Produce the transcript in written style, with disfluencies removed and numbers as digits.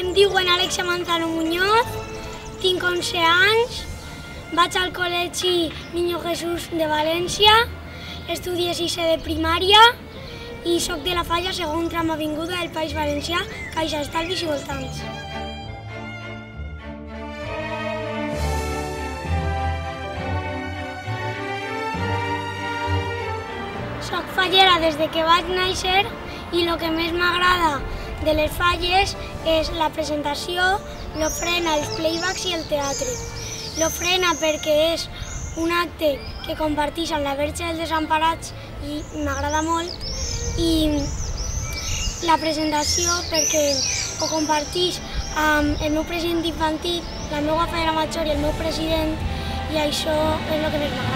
Em diuen Alexia Manzano Muñoz, tinc 11 anys, vaig al col·legi Niño Jesús de València, estudio 6è de primària i soc de la Falla, segon tram avinguda del País Valencià, Caixa d'Estalvis i voltants. Soc fallera des que vaig néixer i el que més m'agrada de les falles és la presentació, l'ofrena, els playbacks i el teatre. L'ofrena perquè és un acte que comparteix amb la Verge dels Desemparats i m'agrada molt, i la presentació perquè ho comparteix amb el meu president infantil, la meva fadera major i el meu president, i això és el que més m'agrada.